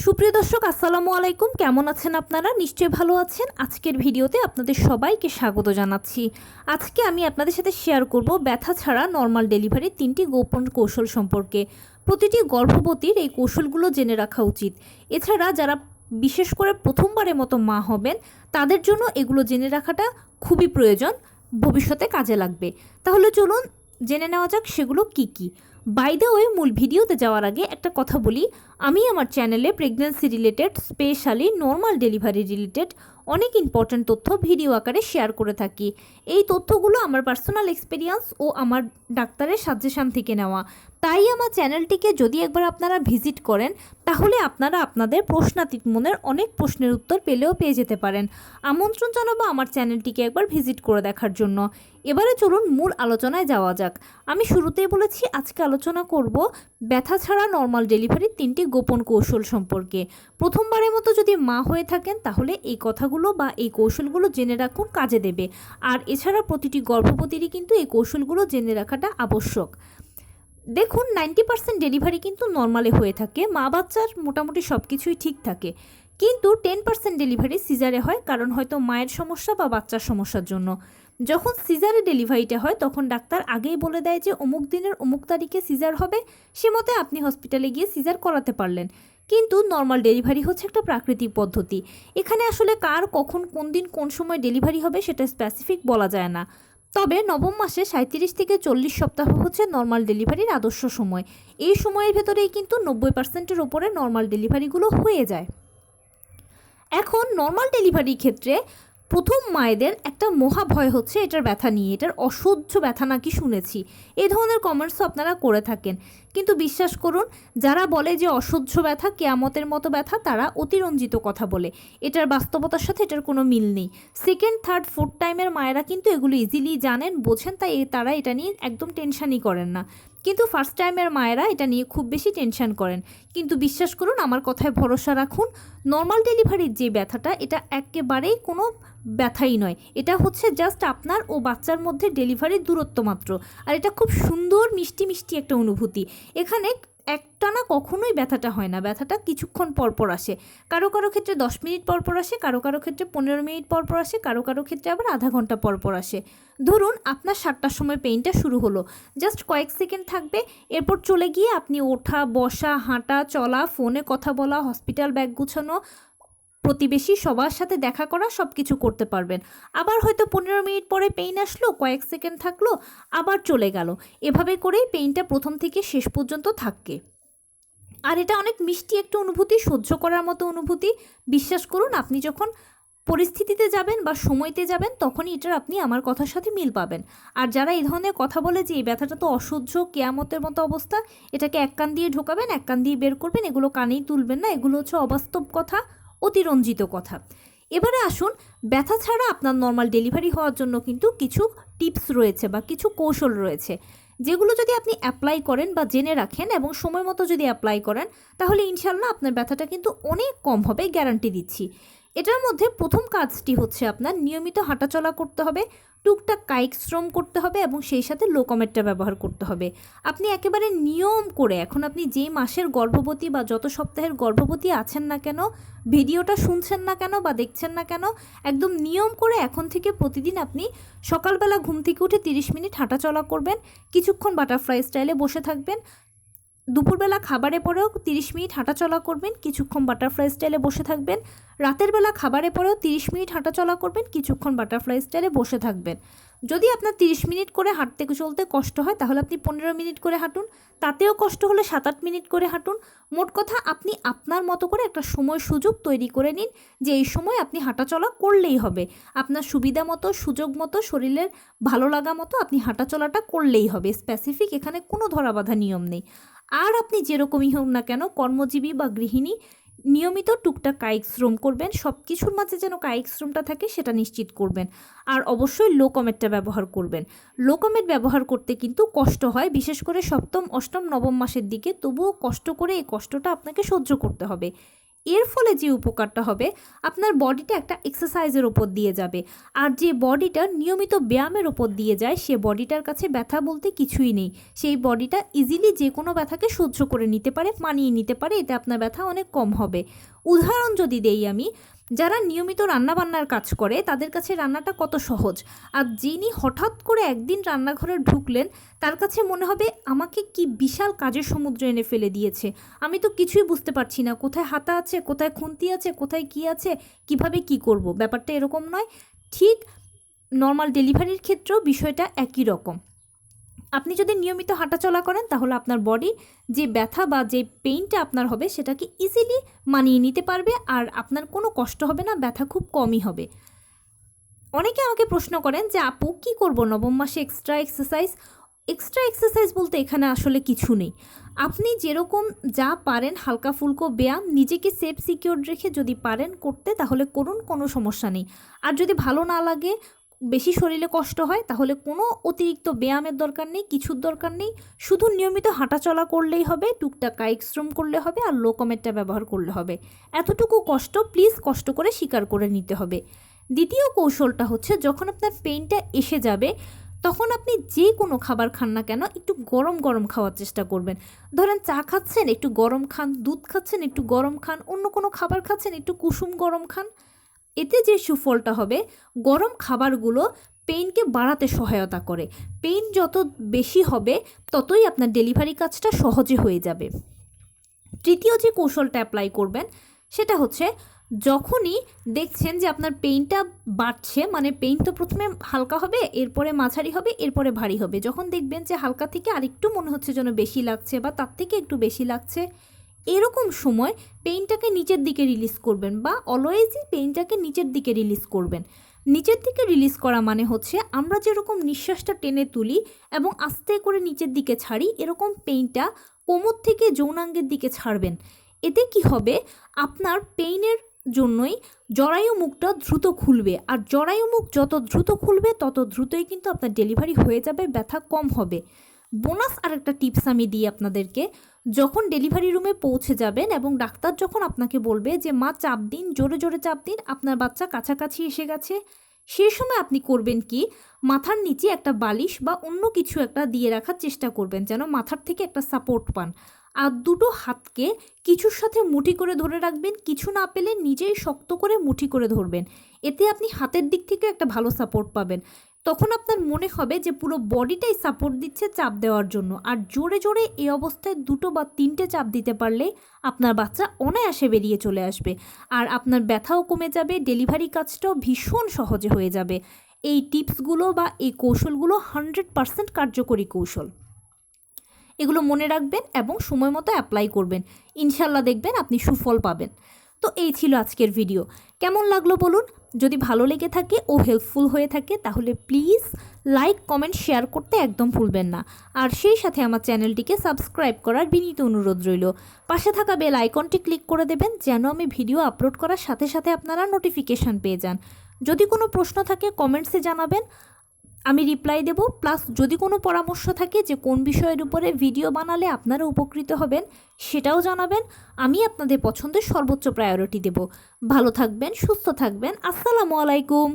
সুপ্রিয় দর্শক আসসালামু আলাইকুম, কেমন আছেন আপনারা? নিশ্চয়ই ভালো আছেন। আজকের ভিডিওতে আপনাদের সবাইকে স্বাগত জানাচ্ছি। আজকে আমি আপনাদের সাথে শেয়ার করব ব্যথা ছাড়া নর্মাল ডেলিভারির 3টি গোপন কৌশল সম্পর্কে। প্রতিটি গর্ভবতীর এই কৌশলগুলো জেনে রাখা উচিত। এছাড়া যারা বিশেষ করে প্রথমবারের মতো মা হবেন তাদের জন্য এগুলো জেনে রাখাটা খুবই প্রয়োজন, ভবিষ্যতে কাজে লাগবে। তাহলে চলুন জেনে নেওয়া যাক সেগুলো কি কি। বাই দ্য ওয়ে, মূল ভিডিওতে যাওয়ার আগে একটা কথা বলি, আমি আমার চ্যানেলে pregnancy related, specially normal delivery related অনেক ইম্পর্ট্যান্ট তথ্য ভিডিও আকারে শেয়ার করে থাকি। এই তথ্যগুলো আমার পার্সোনাল এক্সপিরিয়েন্স ও আমার ডাক্তারের সাজেশন থেকে নেওয়া। তাই আমার চ্যানেলটিকে যদি একবার আপনারা ভিজিট করেন তাহলে আপনারা আপনাদের প্রশ্নাতীত মনের অনেক প্রশ্নের উত্তর পেয়ে যেতে পারেন। আমন্ত্রণ জানাবো আমার চ্যানেলটিকে একবার ভিজিট করে দেখার জন্য। এবারে চলুন মূল আলোচনায় যাওয়া যাক। আমি শুরুতেই বলেছি আজকে আলোচনা করব ব্যথা ছাড়া নর্মাল ডেলিভারির 3টি গোপন কৌশল সম্পর্কে। প্রথমবারের মতো যদি মা হয়ে থাকেন তাহলে এই কথাগুলো বা এই কৌশলগুলো জেনে রাখুন, কাজে দেবে। আর এছাড়া প্রতিটি গর্ভবতীরই কিন্তু এই কৌশলগুলো জেনে রাখাটা আবশ্যক। দেখুন, 90% ডেলিভারি কিন্তু নর্মালে হয়ে থাকে, মা বাচ্চার মোটামুটি সব কিছুই ঠিক থাকে। কিন্তু 10% ডেলিভারি সিজারে হয়, কারণ হয়তো মায়ের সমস্যা বা বাচ্চার সমস্যার জন্য। যখন সিজারে ডেলিভারিটা হয় তখন ডাক্তার আগেই বলে দেয় যে অমুক দিনের অমুক তারিখে সিজার হবে, সে মতে আপনি হসপিটালে গিয়ে সিজার করাতে পারলেন। কিন্তু নর্মাল ডেলিভারি হচ্ছে একটা প্রাকৃতিক পদ্ধতি। এখানে আসলে কার কখন কোন দিন কোন সময় ডেলিভারি হবে সেটা স্পেসিফিক বলা যায় না। তবে নবম মাসে 37 থেকে 40 সপ্তাহ হচ্ছে নর্মাল ডেলিভারির আদর্শ সময়। এই সময়ের ভেতরেই কিন্তু 90%-এর ওপরে নর্মাল ডেলিভারিগুলো হয়ে যায়। এখন নর্মাল ডেলিভারির ক্ষেত্রে প্রথম মায়েদের একটা মহা ভয় হচ্ছে এটার ব্যথা নিয়ে, এটার অসহ্য ব্যথা নাকি শুনেছি। এই ধরনের কমেন্টসও আপনারা করে থাকেন। কিন্তু বিশ্বাস করুন, যারা বলে যে অসহ্য ব্যথা, কেয়ামতের মতো ব্যথা, তারা অতিরঞ্জিত কথা বলে। এটার বাস্তবতার সাথে এটার কোনো মিল নেই। সেকেন্ড, থার্ড, ফোর্থ টাইমের মায়েরা কিন্তু এগুলো ইজিলি জানেন, বোঝেন, তাই তারা এটা নিয়ে একদম টেনশানই করেন না। কিন্তু ফার্স্ট টাইমের মায়েরা এটা নিয়ে খুব বেশি টেনশন করেন। কিন্তু বিশ্বাস করুন, আমার কথায় ভরসা রাখুন, নর্মাল ডেলিভারির যে ব্যথাটা, এটা একেবারেই কোনো ব্যথাই নয়। এটা হচ্ছে জাস্ট আপনার ও বাচ্চার মধ্যে ডেলিভারির দূরত্ব মাত্র। আর এটা খুব সুন্দর মিষ্টি মিষ্টি একটা অনুভূতি। এখানে একটানা কখনোই ব্যথাটা হয় না, ব্যথাটা কিছুক্ষণ পরপর আসে। কারো কারো ক্ষেত্রে 10 মিনিট পরপর আসে, কারো কারো ক্ষেত্রে 15 মিনিট পরপর আসে, কারো কারো ক্ষেত্রে আবার আধা ঘন্টা পরপর আসে। ধরুন আপনার 7টার সময় পেইনটা শুরু হলো, জাস্ট কয়েক সেকেন্ড থাকবে, এরপর চলে গিয়ে আপনি ওঠা, বসা, হাঁটা, চলা, ফোনে কথা বলা, হসপিটাল ব্যাগ গুছানো, প্রতিবেশী সবার সাথে দেখা করা, সব কিছু করতে পারবেন। আবার হয়তো 15 মিনিট পরে পেইন আসলো, কয়েক সেকেন্ড থাকলো, আবার চলে গেল। এভাবে করেই পেইনটা প্রথম থেকে শেষ পর্যন্ত থাকে। আর এটা অনেক মিষ্টি একটা অনুভূতি, সহ্য করার মতো অনুভূতি। বিশ্বাস করুন, আপনি যখন পরিস্থিতিতে যাবেন বা সময়তে যাবেন তখনই এটার আপনি আমার কথার সাথে মিল পাবেন। আর যারা এই ধরনের কথা বলে যে এই ব্যথাটা তো অসহ্য, কেয়ামতের মতো অবস্থা, এটাকে এক কান দিয়ে ঢোকাবেন এক কান দিয়ে বের করবেন, এগুলো কানেই তুলবেন না, এগুলো হচ্ছে অবাস্তব কথা, অতিরঞ্জিত কথা। এবারে আসুন, ব্যথা ছাড়া আপনার নর্মাল ডেলিভারি হওয়ার জন্য কিন্তু কিছু টিপস রয়েছে বা কিছু কৌশল রয়েছে, যেগুলো যদি আপনি অ্যাপ্লাই করেন বা জেনে রাখেন এবং সময় মতো যদি অ্যাপ্লাই করেন তাহলে ইনশাল্লাহ আপনার ব্যথাটা কিন্তু অনেক কম হবে, গ্যারান্টি দিচ্ছি। এটার মধ্যে প্রথম কাজটি হচ্ছে আপনার নিয়মিত হাঁটাচলা করতে হবে, টুকটাক কায়িক শ্রম করতে হবে এবং সেই সাথে লো কমেটটা ব্যবহার করতে হবে। আপনি একেবারে নিয়ম করে, এখন আপনি যে মাসের গর্ভবতী বা যত সপ্তাহের গর্ভবতী আছেন না কেন, ভিডিওটা শুনছেন না কেন বা দেখছেন না কেন, একদম নিয়ম করে এখন থেকে প্রতিদিন আপনি সকালবেলা ঘুম থেকে উঠে 30 মিনিট হাঁটাচলা করবেন, কিছুক্ষণ বাটারফ্লাই স্টাইলে বসে থাকবেন, দুপুরবেলা খাবারে পরেও 30 মিনিট হাঁটাচলা করবেন, কিছুক্ষণ বাটারফ্লাই স্টাইলে বসে থাকবেন, রাতের বেলা খাবারে পরেও 30 মিনিট হাঁটাচলা করবেন, কিছুক্ষণ বাটারফ্লাই স্টাইলে বসে থাকবেন। যদি আপনার 30 মিনিট করে হাঁটতে চলতে কষ্ট হয় তাহলে আপনি 15 মিনিট করে হাঁটুন, তাতেও কষ্ট হলে 7-8 মিনিট করে হাঁটুন। মোট কথা, আপনি আপনার মতো করে একটা সময় সুযোগ তৈরি করে নিন যে এই সময় আপনি হাঁটাচলা করলেই হবে। আপনার সুবিধা মতো, সুযোগ মতো, শরীরের ভালো লাগা মতো আপনি হাঁটাচলাটা করলেই হবে। স্পেসিফিক এখানে কোনো ধরাবাঁধা নিয়ম নেই। আর আপনি যেরকমই হোক না কেন, কর্মজীবী বা গৃহিণী, নিয়মিত টুকটাক কায়িক শ্রম করবেন, সব কিছুর মাঝে যেন কায়িক শ্রমটা থাকে সেটা নিশ্চিত করবেন। আর অবশ্যই লো কমেটটা ব্যবহার করবেন। লো কমেট ব্যবহার করতে কিন্তু কষ্ট হয়, বিশেষ করে 7ম, 8ম, 9ম মাসের দিকে, তবুও কষ্ট করে এই কষ্টটা আপনাকে সহ্য করতে হবে। এর ফলে যে উপকারটা হবে, আপনার বডিটা একটা এক্সারসাইজের ওপর দিয়ে যাবে। আর যে বডিটা নিয়মিত ব্যায়ামের ওপর দিয়ে যায়, সে বডিটার কাছে ব্যথা বলতে কিছুই নেই। সেই বডিটা ইজিলি যে কোনো ব্যথাকে সহ্য করে নিতে পারে, মানিয়ে নিতে পারে। এতে আপনার ব্যথা অনেক কম হবে। উদাহরণ যদি দেই আমি, যারা নিয়মিত রান্নাবান্নার কাজ করে তাদের কাছে রান্নাটা কত সহজ, আর যিনি হঠাৎ করে একদিন রান্নাঘরে ঢুকলেন, তার কাছে মনে হবে আমাকে কি বিশাল কাজের সমুদ্র এনে ফেলে দিয়েছে, আমি তো কিছুই বুঝতে পারছি না, কোথায় হাতা আছে, কোথায় খুন্তি আছে, কোথায় কি আছে, কিভাবে কি করব। ব্যাপারটা এরকম নয়। ঠিক নর্মাল ডেলিভারির ক্ষেত্রেও বিষয়টা একই রকম। আপনি যদি নিয়মিত হাঁটাচলা করেন তাহলে আপনার বডি যে ব্যথা বা যে পেইনটা আপনার হবে সেটাকে ইজিলি মানিয়ে নিতে পারবে, আর আপনার কোনো কষ্ট হবে না, ব্যথা খুব কমই হবে। অনেকে আমাকে প্রশ্ন করেন যে আপু কী করবো নবম মাসে এক্সট্রা এক্সারসাইজ বলতে এখানে আসলে কিছু নেই। আপনি যেরকম যা পারেন হালকা ফুলকো ব্যায়াম, নিজেকে সেফ সিকিউর রেখে যদি পারেন করতে তাহলে করুন, কোনো সমস্যা নেই। আর যদি ভালো না লাগে, বেশি শরীরে কষ্ট হয়, তাহলে কোনো অতিরিক্ত ব্যায়ামের দরকার নেই, কিছুর দরকার নেই। শুধু নিয়মিত হাঁটাচলা করলেই হবে, টুকটাক কায়িক শ্রম করলে হবে, আর লো কমেরটা ব্যবহার করলে হবে। এতটুকু কষ্ট প্লিজ কষ্ট করে স্বীকার করে নিতে হবে। দ্বিতীয় কৌশলটা হচ্ছে, যখন আপনার পেইনটা এসে যাবে তখন আপনি যে কোনো খাবার খান না কেন একটু গরম গরম খাওয়ার চেষ্টা করবেন। ধরেন চা খাচ্ছেন, একটু গরম খান, দুধ খাচ্ছেন, একটু গরম খান, অন্য কোনো খাবার খাচ্ছেন, একটু কুসুম গরম খান। এতে যে সুফলটা হবে, গরম খাবারগুলো পেইনকে বাড়াতে সহায়তা করে। পেইন যত বেশি হবে ততই আপনার ডেলিভারি কাজটা সহজে হয়ে যাবে। তৃতীয় যে কৌশলটা অ্যাপ্লাই করবেন সেটা হচ্ছে, যখনই দেখছেন যে আপনার পেইনটা বাড়ছে, মানে পেইন তো প্রথমে হালকা হবে, এরপরে মাঝারি হবে, এরপরে ভারী হবে। যখন দেখবেন যে হালকা থেকে আরেকটু মনে হচ্ছে যেন বেশি লাগছে বা তার থেকে একটু বেশি লাগছে, এরকম সময় পেইনটাকে নিচের দিকে রিলিজ করবেন, বা অলওয়েজই পেইনটাকে নিচের দিকে রিলিজ করবেন। নিচের দিকে রিলিজ করা মানে হচ্ছে, আমরা যেরকম নিঃশ্বাসটা টেনে তুলি এবং আস্তে করে নিচের দিকে ছাড়ি, এরকম পেইনটা কোমর থেকে যৌনাঙ্গের দিকে ছাড়বেন। এতে কি হবে, আপনার পেইনের জন্যই জরায়ু মুখটা দ্রুত খুলবে, আর জরায়ু মুখ যত দ্রুত খুলবে তত দ্রুতই কিন্তু আপনার ডেলিভারি হয়ে যাবে, ব্যথা কম হবে। বোনাস আরেকটা টিপস আমি দিই আপনাদেরকে, যখন ডেলিভারি রুমে পৌঁছে যাবেন এবং ডাক্তার যখন আপনাকে বলবে যে মা চাপ দিন, জোরে জোরে চাপ দিন, আপনার বাচ্চা কাছাকাছি এসে গেছে, সেই সময় আপনি করবেন কি, মাথার নিচে একটা বালিশ বা অন্য কিছু একটা দিয়ে রাখার চেষ্টা করবেন, যেন মাথার থেকে একটা সাপোর্ট পান। আর দুটো হাতকে কিছুর সাথে মুঠি করে ধরে রাখবেন, কিছু না পেলে নিজেই শক্ত করে মুঠি করে ধরবেন। এতে আপনি হাতের দিক থেকে একটা ভালো সাপোর্ট পাবেন। তখন আপনার মনে হবে যে পুরো বডিটাই সাপোর্ট দিচ্ছে চাপ দেওয়ার জন্য। আর জোরে জোরে এই অবস্থায় 2 বা 3টে চাপ দিতে পারলে আপনার বাচ্চা অনায়াসে বেরিয়ে চলে আসবে, আর আপনার ব্যথাও কমে যাবে, ডেলিভারি কাজটাও ভীষণ সহজে হয়ে যাবে। এই টিপসগুলো বা এই কৌশলগুলো 100% কার্যকরী কৌশল। এগুলো মনে রাখবেন এবং সময় মতো অ্যাপ্লাই করবেন, ইনশাল্লাহ দেখবেন আপনি সুফল পাবেন। তো এই ছিল আজকের ভিডিও। কেমন লাগলো বলুন? যদি ভালো লেগে থাকে ও হেল্পফুল হয়ে থাকে তাহলে প্লিজ লাইক, কমেন্ট, শেয়ার করতে একদম ভুলবেন না। আর সেই সাথে আমার চ্যানেলটিকে সাবস্ক্রাইব করার বিনীত অনুরোধ রইল। পাশে থাকা বেল আইকনটি ক্লিক করে দেবেন, যেন আমি ভিডিও আপলোড করার সাথে সাথে আপনারা নোটিফিকেশান পেয়ে যান। যদি কোনো প্রশ্ন থাকে কমেন্টসে জানাবেন, আমি রিপ্লাই দেব। প্লাস যদি কোনো পরামর্শ থাকে যে কোন বিষয়ের উপরে ভিডিও বানালে আপনারা উপকৃত হবেন, সেটাও জানাবেন। আমি আপনাদের পছন্দের সর্বোচ্চ প্রায়োরিটি দেব। ভালো থাকবেন, সুস্থ থাকবেন। আসসালামু আলাইকুম।